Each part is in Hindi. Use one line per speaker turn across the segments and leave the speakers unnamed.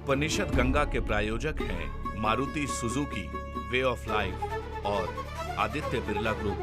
उपनिषद गंगा के प्रायोजक हैं Maruti Suzuki, way of life और आदित्य बिरला ग्रुप।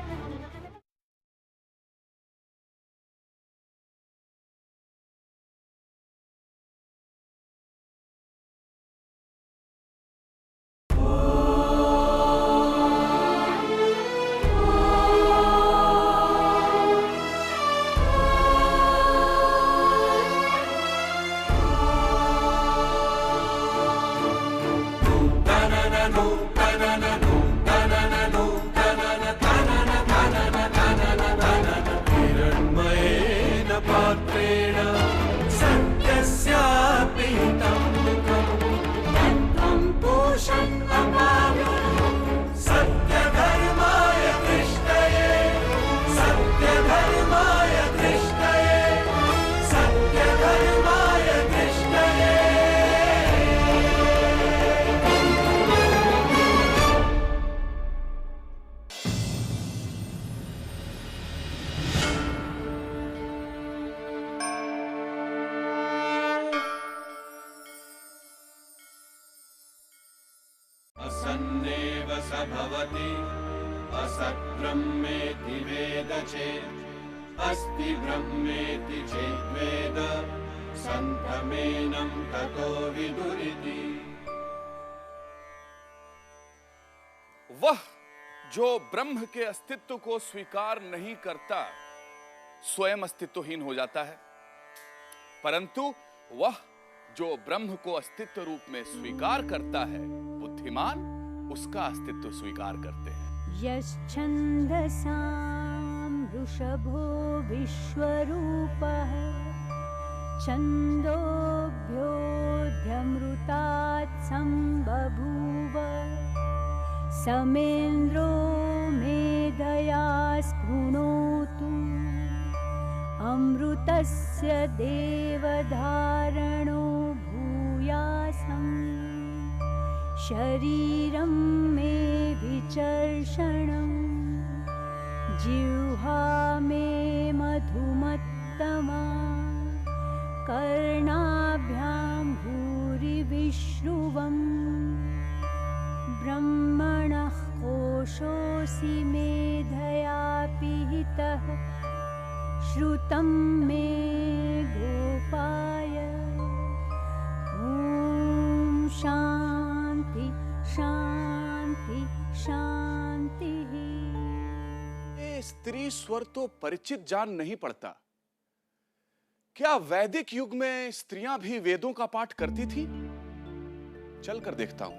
असन्नेव स भवति असद्ब्रह्मेति वेद चेत् अस्ति ब्रह्मेति चेद्वेद सन्धमेनं ततो विदुरिति।
वह जो ब्रह्म के अस्तित्व को स्वीकार नहीं करता स्वयं अस्तित्वहीन हो जाता है, परंतु वह जो ब्रह्म को अस्तित्व रूप में स्वीकार करता है, बुद्धिमान उसका अस्तित्व स्वीकार करते हैं।
यश्छन्दसां वृषभो विश्वरूपः छन्दोभ्योऽध्यमृतात् सम्बभूव समेन्द्रो मेधया स्पृणोतु अमृतस्य देवधारणो भूयासम् शरीरं मे विचर्षणं जिह्वा मे मधुमत्तमा कर्णाभ्यां भूरिविश्रुवम् ब्रह्मणः कोशोऽसि मेधया पिहितः श्रुतं मे गोपाय। ॐ शान्ति शांति शांति।
ये स्त्री स्वर तो परिचित जान नहीं पड़ता। क्या वैदिक युग में स्त्रियां भी वेदों का पाठ करती थी? चलकर देखता हूं।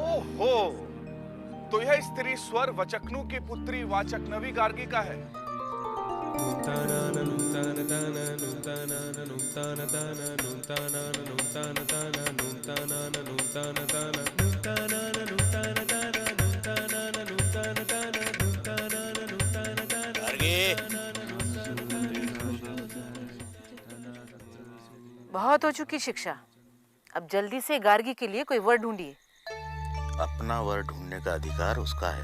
ओहो, तो यह स्त्री स्वर वचकनु की पुत्री वाचकनवी गार्गी का है।
बहुत हो चुकी शिक्षा, अब जल्दी से गार्गी के लिए कोई वर ढूंढिए।
अपना वर ढूंढने का अधिकार उसका है,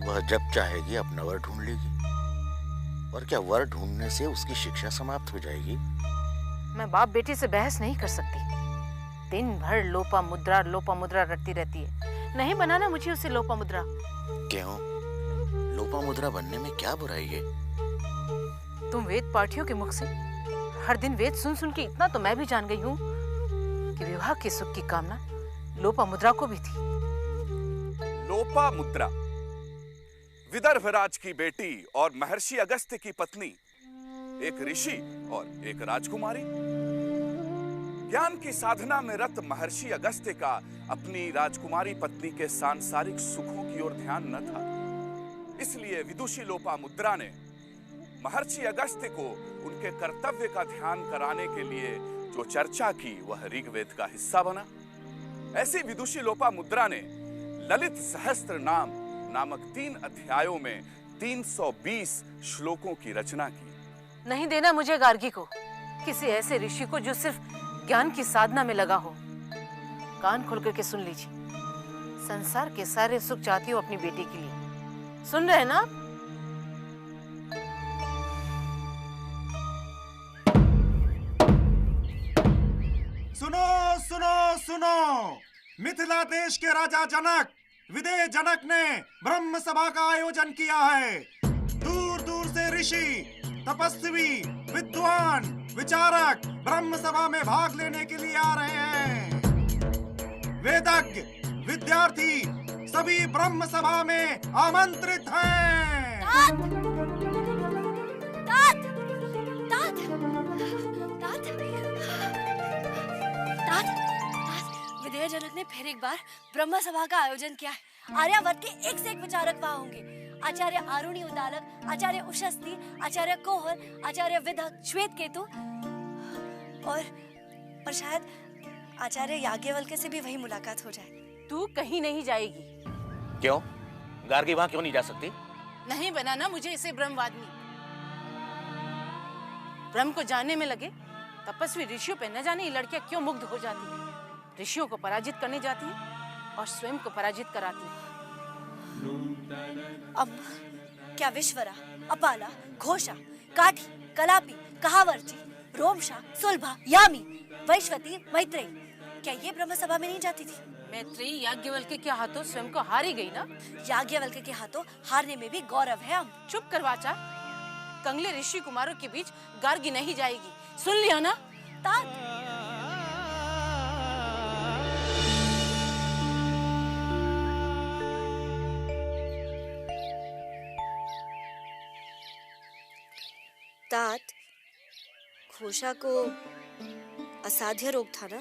वह जब चाहेगी अपना वर ढूंढ लेगी। और क्या वर ढूंढने से उसकी शिक्षा समाप्त हो जाएगी?
मैं बाप बेटी से बहस नहीं कर सकती। दिन भर लोपा मुद्रा रटती रहती है। नहीं बनाना मुझे उसे लोपा मुद्रा।
क्यों? लोपा मुद्रा बनने में क्या बुराई है?
तुम वेद पाठियों के मुख से हर दिन वेद सुन सुन के इतना तो मैं भी जान गई हूँ कि विवाह के सुख की कामना लोपा मुद्रा को भी थी।
लोपा मुद्रा विदर्भराज की बेटी और महर्षि अगस्त्य की पत्नी, एक ऋषि और एक राजकुमारी। ज्ञान की साधना में रत महर्षि अगस्त्य का अपनी राजकुमारी पत्नी के सांसारिक सुखों की ओर ध्यान न था। इसलिए विदुषी लोपा मुद्रा ने महर्षि अगस्त्य को उनके कर्तव्य का ध्यान कराने के लिए जो चर्चा की वह ऋग्वेद का हिस्सा बना। ऐसी विदुषी लोपा मुद्रा ने ललित सहस्त्र नामक 3 अध्यायों में 320 श्लोकों की रचना की।
नहीं देना मुझे गार्गी को, किसी ऐसे ऋषि को जो सिर्फ ज्ञान की साधना में लगा हो। कान खोल करके सुन लीजिए, संसार के सारे सुख चाहती हूँ अपनी बेटी के लिए। सुन रहे हैं ना?
सुनो सुनो सुनो, मिथिला देश के राजा जनक, विदेह जनक ने ब्रह्म सभा का आयोजन किया है। दूर दूर से ऋषि, तपस्वी, विद्वान, विचारक ब्रह्म सभा में भाग लेने के लिए आ रहे हैं। वेदज्ञ, विद्यार्थी सभी ब्रह्म सभा में आमंत्रित हैं।
तात! तात! तात! तात! तात! विदेह जनक ने फिर एक बार ब्रह्म सभा का आयोजन किया है। आर्यावर्त के एक से एक विचारक वहाँ होंगे। आचार्य आरुणि उदालक, आचार्य उशस्ती, आचार्य कोहर, आचार्य विदक, श्वेतकेतु और शायद आचार्य याज्ञवल्क्य से भी वही मुलाकात हो जाए।
तू कहीं नहीं जाएगी।
क्यों? गार्गी वहां क्यों नहीं जा सकती?
नहीं बनाना मुझे इसे ब्रह्मवादिनी। ब्रह्म को जानने में लगे तपस्वी ऋषियों पे न जाने ये लड़कियां क्यों मुग्ध हो जाती हैं। ऋषियों को पराजित करने जाती है और स्वयं को पराजित कराती है।
अब क्या विश्वरा, अपाला, घोषा, काठी, कलापी, कहावर्ची, रोमशा, सुलभा, यामी, वैश्वती, मैत्रेयी, क्या ये ब्रह्म सभा में नहीं जाती थी?
मैत्रेयी याज्ञवल्क्य के हाथों स्वयं को हारी गई ना।
याज्ञवल्क्य के हाथों हारने में भी गौरव है। हम
चुप कर वाचा। कंगले ऋषि कुमारों के बीच गार्गी नहीं जाएगी, सुन लिया ना?
तात! तात, घोषा को असाध्य रोग था ना?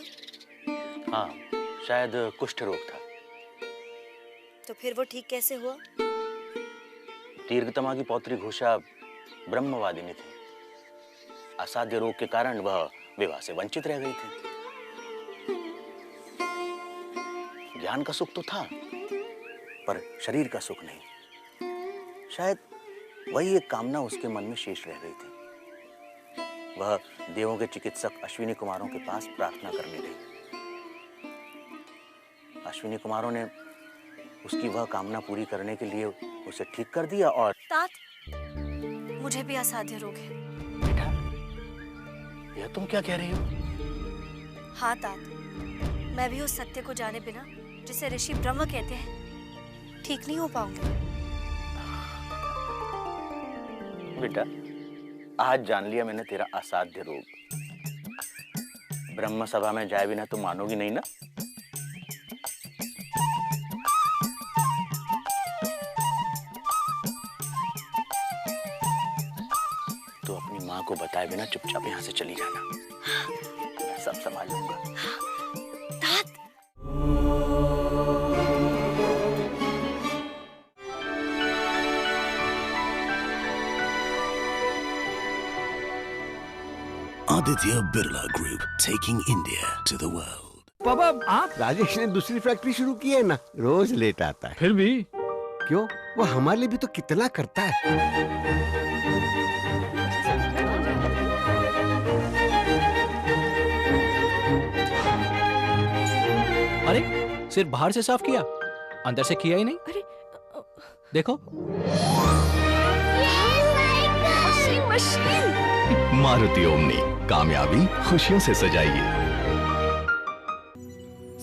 हाँ, शायद कुष्ठ रोग था।
तो फिर वो ठीक कैसे हुआ?
दीर्घतमा की पौत्री घोषा ब्रह्मवादिनी थी। असाध्य रोग के कारण वह विवाह से वंचित रह गई थी। ज्ञान का सुख तो था, पर शरीर का सुख नहीं। शायद वही एक कामना उसके मन में शेष रह गई थी। वह देवों के चिकित्सक अश्विनी कुमारों के पास प्रार्थना करने गई। अश्विनी कुमारों ने उसकी वह कामना पूरी करने के लिए उसे ठीक कर दिया। और
तात, मुझे भी असाध्य रोग है।
बेटा, यह तुम क्या कह रही हो?
हाँ तात, मैं भी उस सत्य को जाने बिना, जिसे ऋषि ब्रह्म कहते हैं, ठीक नहीं हो पाऊंगी।
बेटा, आज जान लिया मैंने तेरा असाध्य रोग। ब्रह्म सभा में जाए बिना तुम मानोगी नहीं ना? तो अपनी माँ को बताए बिना चुपचाप यहाँ से चली जाना। मैं सब संभाल लूंगा।
तात!
Aditya Birla Group, taking India to the world.
पापा, आप? राजेश ने दूसरी फैक्ट्री शुरू की है ना, रोज लेट आता है। फिर भी क्यों? वो हमारे लिए भी तो कितना करता है।
अरे, सिर्फ बाहर से साफ किया, अंदर से किया ही नहीं।
अरे,
देखो,
मशीन।
मारुति ओमनी, कामयाबी खुशियों से सजाइए।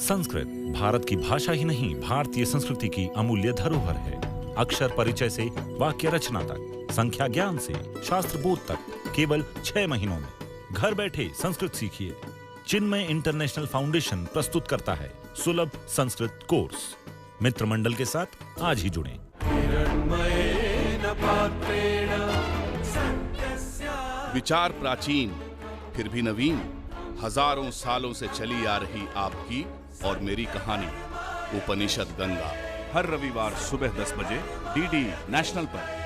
संस्कृत भारत की भाषा ही नहीं, भारतीय संस्कृति की अमूल्य धरोहर है। अक्षर परिचय से वाक्य रचना तक, संख्या ज्ञान से शास्त्र बोध तक, केवल 6 महीनों में घर बैठे संस्कृत सीखिए। चिन्मय इंटरनेशनल फाउंडेशन प्रस्तुत करता है सुलभ संस्कृत कोर्स। मित्र मंडल के साथ आज ही जुड़ें।
विचार प्राचीन फिर भी नवीन, हजारों सालों से चली आ रही आपकी और मेरी कहानी उपनिषद गंगा, हर रविवार सुबह 10 बजे डीडी नेशनल पर।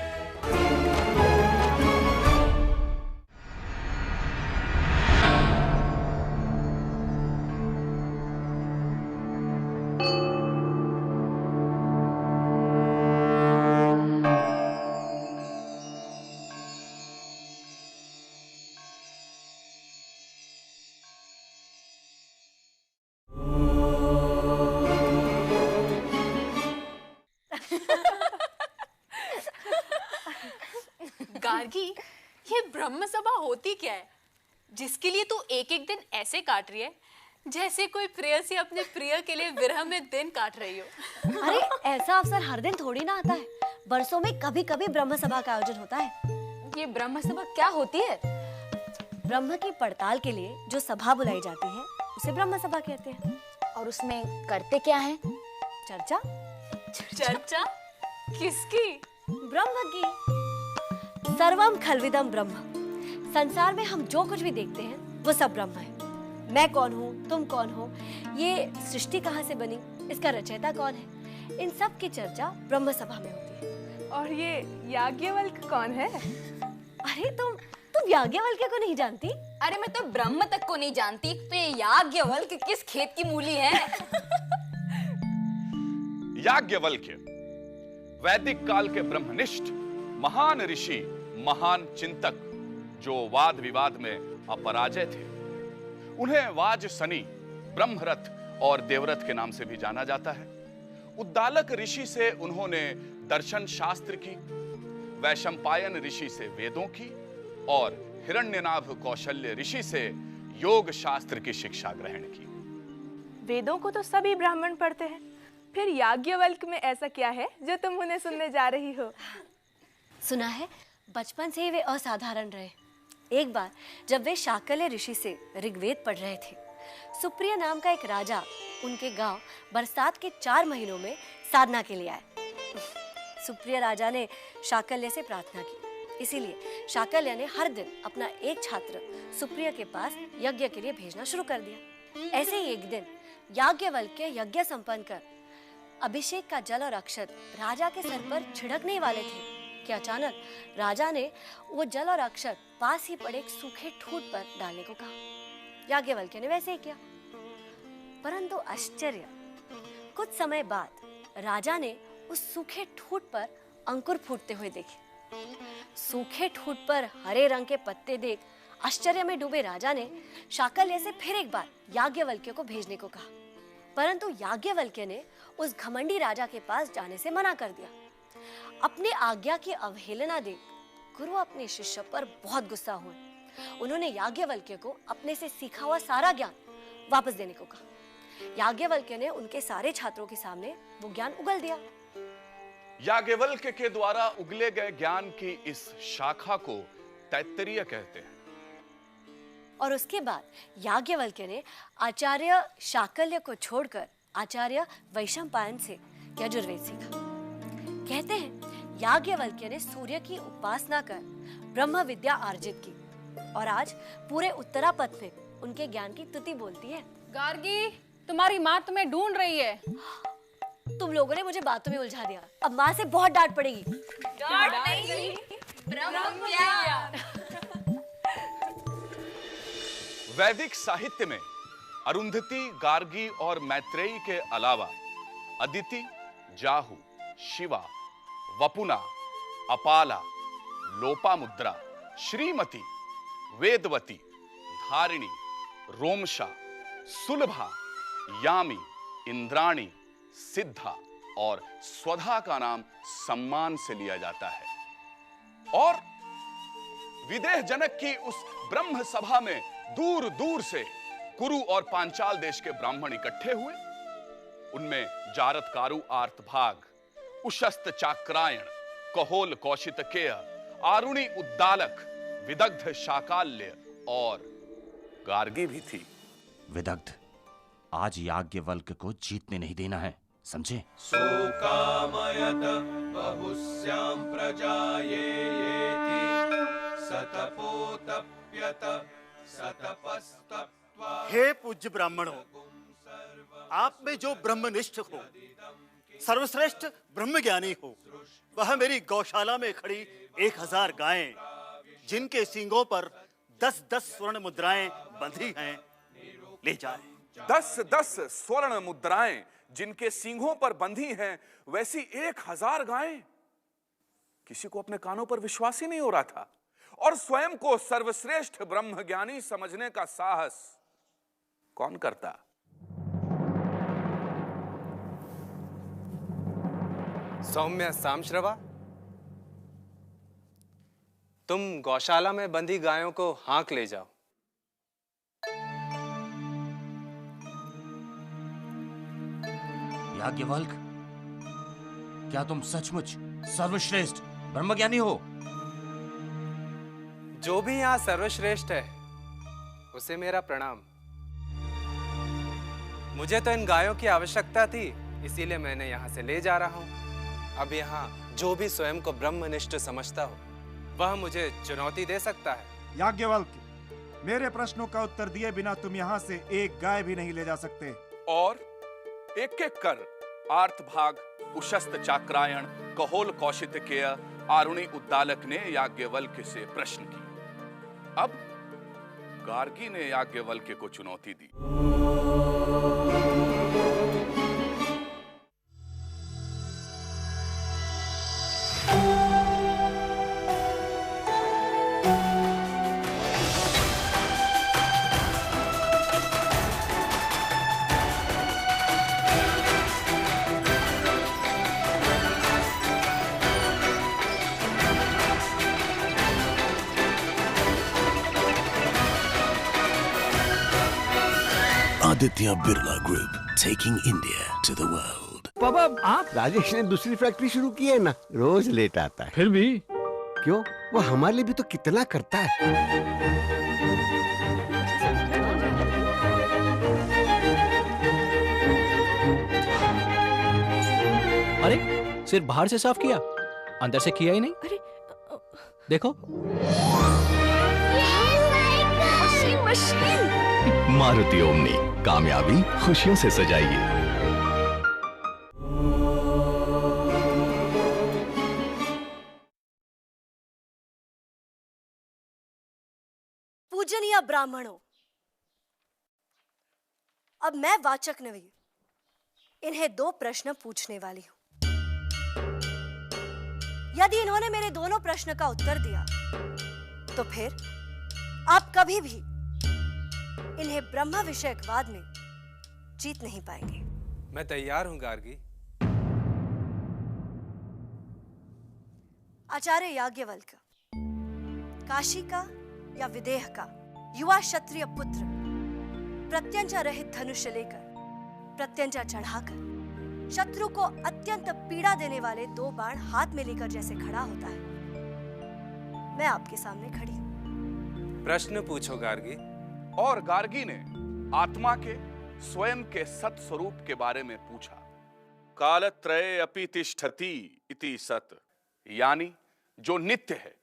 गार्गी, ये ब्रह्म सभा होती क्या है जिसके लिए तू एक एक दिन ऐसे काट रही है जैसे कोई प्रेयसी अपने प्रिय के लिए विरह में दिन काट रही हो।
अरे ऐसा अवसर हर दिन थोड़ी ना आता है, बरसों में कभी कभी ब्रह्म सभा का आयोजन होता है।
ये ब्रह्म सभा क्या होती है?
ब्रह्म की पड़ताल के लिए जो सभा बुलाई जाती है उसे ब्रह्म सभा कहते हैं।
और उसमें करते क्या हैं?
चर्चा।
चर्चा किसकी?
ब्रह्म की। सर्वम खलविदम ब्रह्म। संसार में हम जो कुछ भी देखते हैं वो सब ब्रह्म है। मैं कौन हूँ, तुम कौन हो, ये सृष्टि कहाँ से बनी, इसका रचयिता कौन है, इन सब की चर्चा ब्रह्म सभा में होती है।
और ये याज्ञवल्क्य कौन है?
अरे तुम याज्ञवल्क्य को नहीं जानती?
अरे मैं तो ब्रह्म तक को नहीं जानती, तो ये याज्ञवल्क्य किस खेत की मूली है?
याज्ञवल्क्य वैदिक काल के ब्रह्मनिष्ठ महान ऋषि, महान चिंतक, जो वाद विवाद में अपराजय थे। उन्हें वाजसनी, ब्रह्मरथ और देवरथ के नाम से भी जाना जाता है। उद्दालक ऋषि से उन्होंने दर्शन शास्त्र की, वैशंपायन ऋषि से वेदों की और हिरण्यनाभ कौशल्य ऋषि से योग शास्त्र की शिक्षा ग्रहण की।
वेदों को तो सभी ब्राह्मण पढ़ते हैं, फिर याज्ञवल्क्य में ऐसा क्या है जो तुम उन्हें सुनने जा रही हो?
सुना है बचपन से ही वे असाधारण रहे। एक बार जब वे शाकल्य ऋषि से ऋग्वेद पढ़ रहे थे, सुप्रिय नाम का एक राजा उनके गांव बरसात के 4 महीनों में साधना के लिए आए। सुप्रिय राजा ने शाकल्य से प्रार्थना की, इसीलिए शाकल्य ने हर दिन अपना एक छात्र सुप्रिय के पास यज्ञ के लिए भेजना शुरू कर दिया। ऐसे ही एक दिन याज्ञवल्क्य यज्ञ संपन्न कर अभिषेक का जल और अक्षत राजा के सर पर छिड़कने वाले थे कि अचानक राजा ने वो जल और अक्षत पास ही पड़े एक सूखे ठूंठ पर डालने को कहा। याज्ञवल्क्य ने वैसे ही किया, परंतु आश्चर्य, कुछ समय बाद राजा ने उस सूखे ठूंठ पर अंकुर फूटते हुए देखे। सूखे ठूंठ पर हरे रंग के पत्ते देख आश्चर्य में डूबे राजा ने शाकल्य से फिर एक बार याज्ञवल्क्य को भेजने को कहा, परंतु याज्ञवल्क्य ने उस घमंडी राजा के पास जाने से मना कर दिया। अपने आज्ञा की अवहेलना देख गुरु अपने शिष्य पर बहुत गुस्सा हुए। उन्होंने याज्ञवल्क्य को अपने से सीखा हुआ सारा ज्ञान वापस देने को कहा। याज्ञवल्क्य ने उनके सारे छात्रों के सामने वो ज्ञान उगल दिया।
याज्ञवल्क्य के द्वारा उगले गए ज्ञान की इस शाखा को तैत्तरीय कहते हैं।
और उसके बाद याज्ञवल्क्य ने आचार्य शाकल्य को छोड़कर आचार्य वैशंपायन से यजुर्वेद सीखा। कहते हैं याज्ञवल्क्य ने सूर्य की उपासना कर ब्रह्म विद्या अर्जित की और आज पूरे उत्तरापथ में उनके ज्ञान की तुति बोलती है।
गार्गी, तुम्हारी माँ तुम्हें ढूंढ रही है।
तुम लोगों ने मुझे बातों में उलझा दिया, अब माँ से बहुत डांट पड़ेगी।
डांट नहीं, ब्रह्म ज्ञान।
वैदिक साहित्य में अरुंधति, गार्गी और मैत्रेयी के अलावा अदिति, जाहू, शिवा, वपुना, अपाला, लोपामुद्रा, श्रीमती, वेदवती, धारिणी, रोमशा, सुलभा, यामी, इंद्राणी, सिद्धा और स्वधा का नाम सम्मान से लिया जाता है। और विदेह जनक की उस ब्रह्म सभा में दूर दूर से कुरु और पांचाल देश के ब्राह्मण इकट्ठे हुए। उनमें जारतकारु आर्तभाग, उशस्त चाक्रायण, कहोल कौशितकेय, आरुणि उद्दालक, विदग्ध शाकाल्य और गार्गी भी थी।
विदग्ध, आज याज्ञवल्क्य को जीतने नहीं देना है, समझे?
सोकामयत बहुस्यां प्रजायेति सतपोतप्यत सतपस्तप्त्वा।
हे पूज्य ब्राह्मणों, आप में जो ब्रह्मनिष्ठ हो, सर्वश्रेष्ठ ब्रह्मज्ञानी हो, वह मेरी गौशाला में खड़ी 1000 गायें, जिनके सींगों पर 10-10 स्वर्ण मुद्राएं बंधी हैं, ले जाए।
10-10 स्वर्ण मुद्राएं जिनके सींगों पर बंधी हैं, वैसी 1000 गायें। किसी को अपने कानों पर विश्वास ही नहीं हो रहा था। और स्वयं को सर्वश्रेष्ठ ब्रह्मज्ञानी समझने का साहस कौन करता?
सौम्य सामश्रवा, तुम गौशाला में बंधी गायों को हाँक ले जाओ।
याज्ञवल्क, क्या तुम सचमुच सर्वश्रेष्ठ ब्रह्मज्ञानी हो?
जो भी यहाँ सर्वश्रेष्ठ है उसे मेरा प्रणाम। मुझे तो इन गायों की आवश्यकता थी, इसीलिए मैंने यहाँ से ले जा रहा हूँ। अब यहाँ जो भी स्वयं को ब्रह्मनिष्ठ समझता हो वह मुझे चुनौती दे सकता है।
याज्ञवल्क, मेरे प्रश्नों का उत्तर दिए बिना तुम यहाँ से एक गाय भी नहीं ले जा सकते।
और एक एक कर आर्तभाग, उशस्त चाक्रायण, कहोल कौशितकेय, आरुणि उद्दालक ने याज्ञवल्क्य से प्रश्न किए। अब गार्गी ने याज्ञवल्क्य को चुनौती दी।
Aditya Birla Group, taking India to the world.
पापा, आप? राजेश ने दूसरी फैक्ट्री शुरू की है ना, रोज लेट आता है। फिर भी क्यों? वो हमारे लिए भी तो कितना करता है।
अरे, सिर्फ बाहर से साफ किया, अंदर से किया ही नहीं।
अरे
देखो,
मशीन।
मारुति ओमनी, कामयाबी खुशियों से सजाइए।
पूजनीय ब्राह्मणों, अब मैं वाचक नवी इन्हें 2 प्रश्न पूछने वाली हूं। यदि इन्होंने मेरे दोनों प्रश्न का उत्तर दिया तो फिर आप कभी भी इन्हें ब्रह्म विषयकवाद में जीत नहीं पाएंगे।
मैं तैयार हूं गार्गी।
आचार्य याज्ञवल्क, काशी का या विदेह का युवा क्षत्रिय पुत्र प्रत्यंचा रहित धनुष्य लेकर, प्रत्यंचा चढ़ाकर शत्रु को अत्यंत पीड़ा देने वाले 2 बाण हाथ में लेकर जैसे खड़ा होता है, मैं आपके सामने खड़ी हूं।
प्रश्न पूछो गार्गी।
और गार्गी ने आत्मा के स्वयं के सत स्वरूप के बारे में पूछा। कालत्रये अपि तिष्ठति इति सत, यानी जो नित्य है,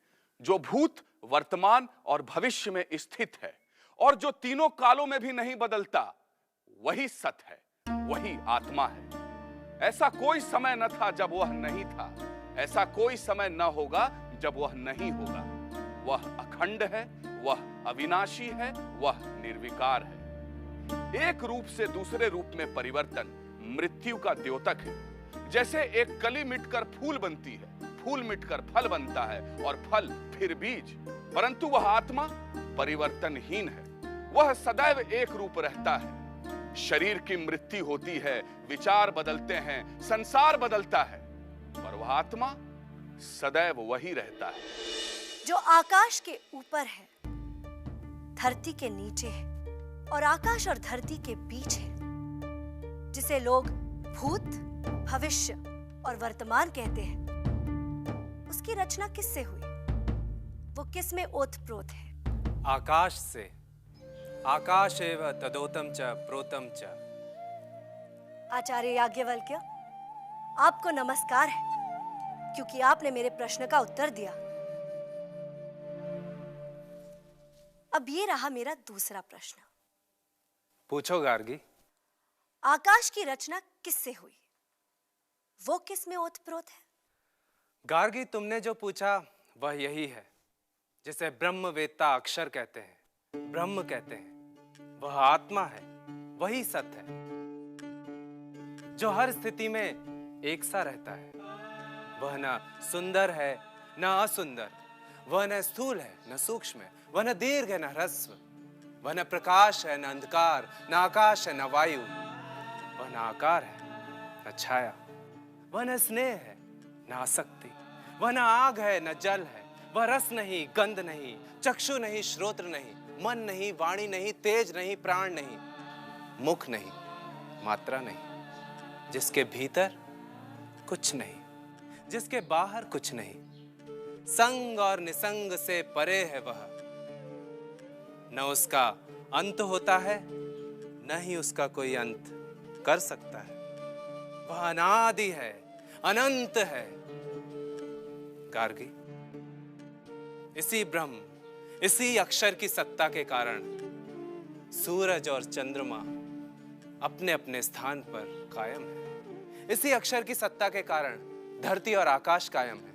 जो भूत, वर्तमान और भविष्य में स्थित है और जो तीनों कालों में भी नहीं बदलता, वही सत है, वही आत्मा है। ऐसा कोई समय न था जब वह नहीं था, ऐसा कोई समय न होगा जब वह नहीं होगा। वह अखंड है, वह अविनाशी है, वह निर्विकार है। एक रूप से दूसरे रूप में परिवर्तन मृत्यु का द्योतक है। जैसे एक कली मिटकर फूल बनती है, फूल मिटकर फल बनता है और फल फिर बीज, परंतु वह आत्मा परिवर्तनहीन है। वह सदैव एक रूप रहता है। शरीर की मृत्यु होती है, विचार बदलते हैं, संसार बदलता है, पर वह आत्मा सदैव वही रहता है।
जो आकाश के ऊपर है, धरती के नीचे है और आकाश और धरती के बीच है, जिसे लोग भूत, भविष्य और वर्तमान कहते हैं, उसकी रचना किससे हुई? वो किस में ओतप्रोत है?
आकाश से। आकाश एव तदोतम च प्रोतम च।
आचार्य याज्ञवल्क्य, आपको नमस्कार है, क्योंकि आपने मेरे प्रश्न का उत्तर दिया। अब ये रहा मेरा दूसरा प्रश्न।
पूछो गार्गी।
आकाश की रचना किससे हुई? वो किस में ओतप्रोत है?
गार्गी, तुमने जो पूछा वह यही है जिसे ब्रह्मवेत्ता अक्षर कहते हैं, ब्रह्म कहते हैं। वह आत्मा है, वही सत्य है जो हर स्थिति में एक सा रहता है। वह न सुंदर है न असुंदर, वह न स्थूल है न सूक्ष्म है, वह न दीर्घ है न ह्रस्व, वह न प्रकाश है न अंधकार, न आकाश है न वायु, वह न आकार है न छाया, वह न स्नेह है न आसक्ति, वह न आग है न जल है, वह रस नहीं, गंध नहीं, चक्षु नहीं, श्रोत्र नहीं, मन नहीं, वाणी नहीं, तेज नहीं, प्राण नहीं, मुख नहीं, मात्रा नहीं, जिसके भीतर कुछ नहीं, जिसके बाहर कुछ नहीं, संग और निसंग से परे है वह। न उसका अंत होता है, न ही उसका कोई अंत कर सकता है। वह अनादि है, अनंत है। गार्गी, इसी ब्रह्म, इसी अक्षर की सत्ता के कारण सूरज और चंद्रमा अपने अपने स्थान पर कायम है। इसी अक्षर की सत्ता के कारण धरती और आकाश कायम है।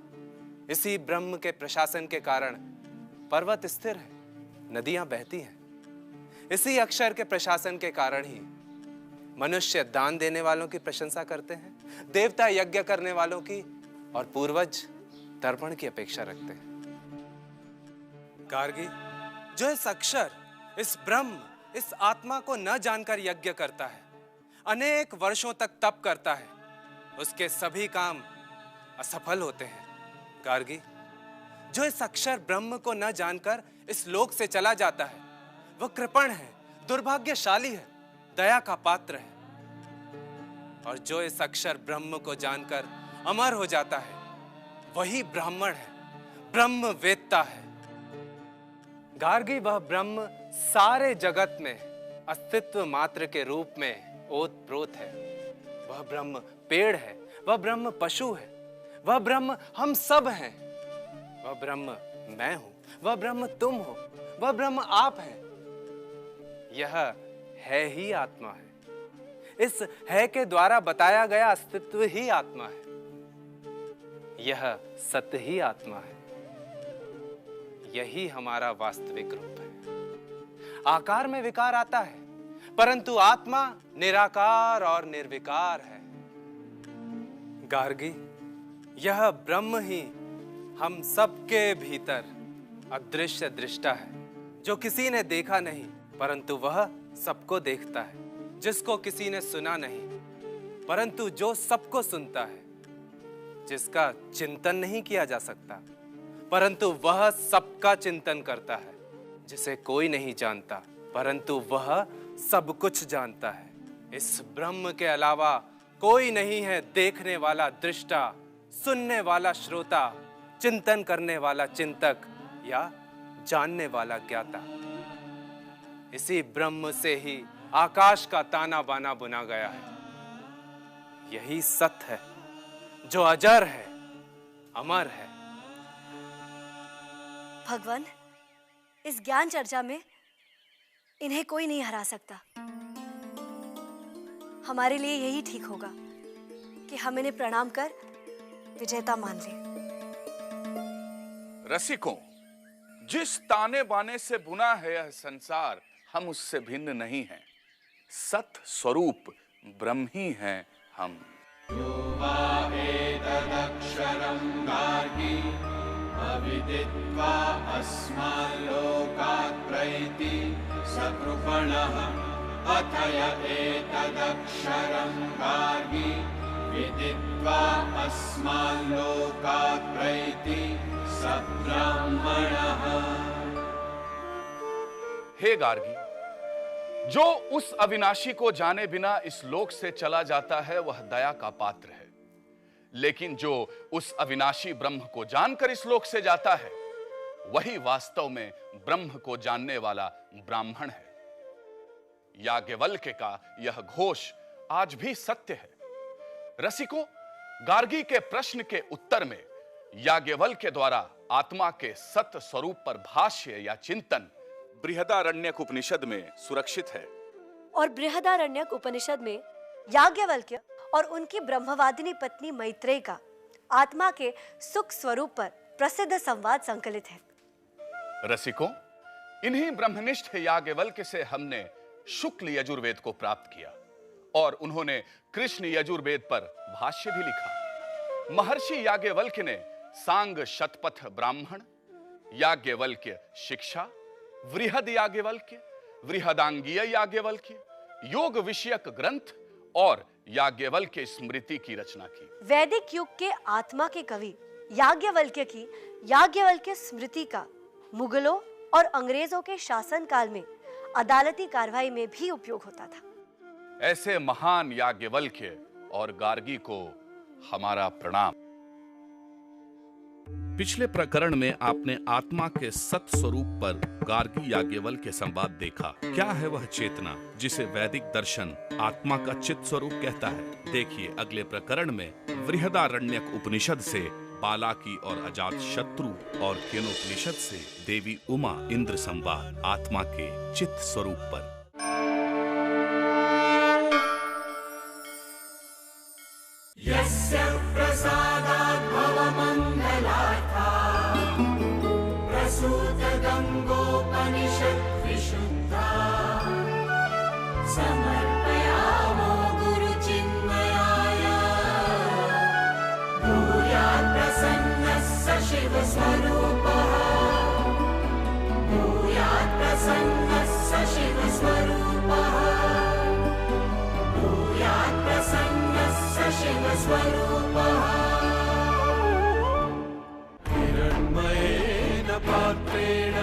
इसी ब्रह्म के प्रशासन के कारण पर्वत स्थिर है, नदियां बहती हैं। इसी अक्षर के प्रशासन के कारण ही मनुष्य दान देने वालों की प्रशंसा करते हैं, देवता यज्ञ करने वालों की, और पूर्वज तर्पण की अपेक्षा रखते हैं। गार्गी, जो इस अक्षर, इस ब्रह्म, इस आत्मा को न जानकर यज्ञ करता है, अनेक वर्षों तक तप करता है, उसके सभी काम असफल होते हैं। गार्गी, जो इस अक्षर ब्रह्म को न जानकर इस लोक से चला जाता है, वह कृपण है, दुर्भाग्यशाली है, दया का पात्र है। और जो इस अक्षर ब्रह्म को जानकर अमर हो जाता है, वही ब्राह्मण है, ब्रह्म वेत्ता है। गार्गी, वह ब्रह्म सारे जगत में अस्तित्व मात्र के रूप में ओतप्रोत है। वह ब्रह्म पेड़ है, वह ब्रह्म पशु है, वह ब्रह्म हम सब हैं। वह ब्रह्म मैं हूं, वह ब्रह्म तुम हो, वह ब्रह्म आप हैं। यह है ही आत्मा है। इस है के द्वारा बताया गया अस्तित्व ही आत्मा है। यह सत्य ही आत्मा है। यही हमारा वास्तविक रूप है। आकार में विकार आता है, परंतु आत्मा निराकार और निर्विकार है। गार्गी, यह ब्रह्म ही हम सबके भीतर अदृश्य दृष्टा है, जो किसी ने देखा नहीं, परंतु वह सबको देखता है, जिसको किसी ने सुना नहीं, परंतु जो सबको सुनता है, जिसका चिंतन नहीं किया जा सकता, परंतु वह सबका चिंतन करता है, जिसे कोई नहीं जानता, परंतु वह सब कुछ जानता है। इस ब्रह्म के अलावा कोई नहीं है देखने वाला दृष्टा, सुनने वाला श्रोता, चिंतन करने वाला चिंतक या जानने वाला ज्ञाता। इसी ब्रह्म से ही आकाश का ताना बाना बुना गया है। यही सत्य है, जो अजर है, अमर है।
भगवान, इस ज्ञान चर्चा में इन्हें कोई नहीं हरा सकता। हमारे लिए यही ठीक होगा कि हम इन्हें प्रणाम कर विजेता मान लें।
रसिकों, जिस ताने बाने से बुना है यह संसार, हम उससे भिन्न नहीं हैं। सत स्वरूप ब्रह्म ही हैं हम।
यो वा एतदक्षरं गार्गी अविदित्वा अस्माल्लोकात् प्रैति सकृपणः अथय एतदक्षरं गार्गी विदित्वा अस्माल्लोकात् प्रैति सब्राह्मणः।
हे गार्गी, जो उस अविनाशी को जाने बिना इस लोक से चला जाता है वह दया का पात्र है, लेकिन जो उस अविनाशी ब्रह्म को जानकर इस लोक से जाता है वही वास्तव में ब्रह्म को जानने वाला ब्राह्मण है। याज्ञवल्क्य का यह घोष आज भी सत्य है। रसिकों, गार्गी के प्रश्न के उत्तर में याज्ञवल्क्य द्वारा आत्मा के सत्य स्वरूप पर भाष्य या चिंतन बृहदारण्यक उपनिषद में सुरक्षित है।
और बृहदारण्यक उपनिषद में याज्ञवल्क्य और उनकी ब्रह्मवादिनी पत्नी मैत्रेयी का आत्मा के सुख स्वरूप पर प्रसिद्ध संवाद संकलित है।
रसिकों, इन्हीं ब्रह्मनिष्ठ याज्ञवल्क्य से हमने शुक्ल यजुर्वेद को प्राप्त किया और उन्होंने कृष्ण यजुर्वेद पर भाष्य भी लिखा। महर्षि याज्ञवल्क्य ने सांग शतपथ ब्राह्मण, याज्ञवल्क्य शिक्षा, वृहद याज्ञवल्क्य, वृहदांगीय याज्ञवल्क्य, योग विषयक ग्रंथ और याज्ञवल्क्य स्मृति की रचना की।
वैदिक युग के आत्मा के कवि याज्ञवल्क्य की याज्ञवल्क्य स्मृति का मुगलों और अंग्रेजों के शासन काल में अदालती कार्रवाई में भी उपयोग होता था।
ऐसे महान याज्ञवल्क्य
और गार्गी को हमारा प्रणाम। पिछले प्रकरण में आपने आत्मा के सत स्वरूप पर गार्गी याज्ञवल्क्य के संवाद देखा। क्या है वह चेतना जिसे वैदिक दर्शन आत्मा का चित्त स्वरूप कहता है? देखिए अगले प्रकरण में बृहदारण्यक उपनिषद से बालाकी और अजात शत्रु और केनोपनिषद से देवी उमा इंद्र संवाद आत्मा के चित्त स्वरूप पर।
यस्य प्रसादात् भवमङ्गलार्था प्रसूत गङ्गोपनिषत् विशुद्धा समर्पयामो गुरुचिन्मयाय भूयात् प्रसन्नः स शिवस्वरूपः भूयात् प्रसन्नः स शिवस्वरूपः भूयात् प्रसन्नः स शिवस्वरूपः हिरण्मयेन पात्रेण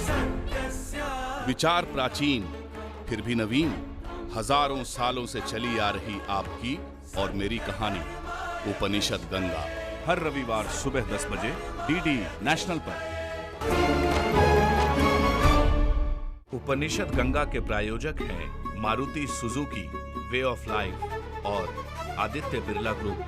सत्यस्य।
विचार प्राचीन फिर भी नवीन, हजारों सालों से चली आ रही आपकी और मेरी कहानी उपनिषद गंगा, हर रविवार सुबह 10 बजे डीडी नेशनल पर। उपनिषद गंगा के प्रायोजक हैं Maruti Suzuki, way of life और आदित्य बिरला ग्रुप।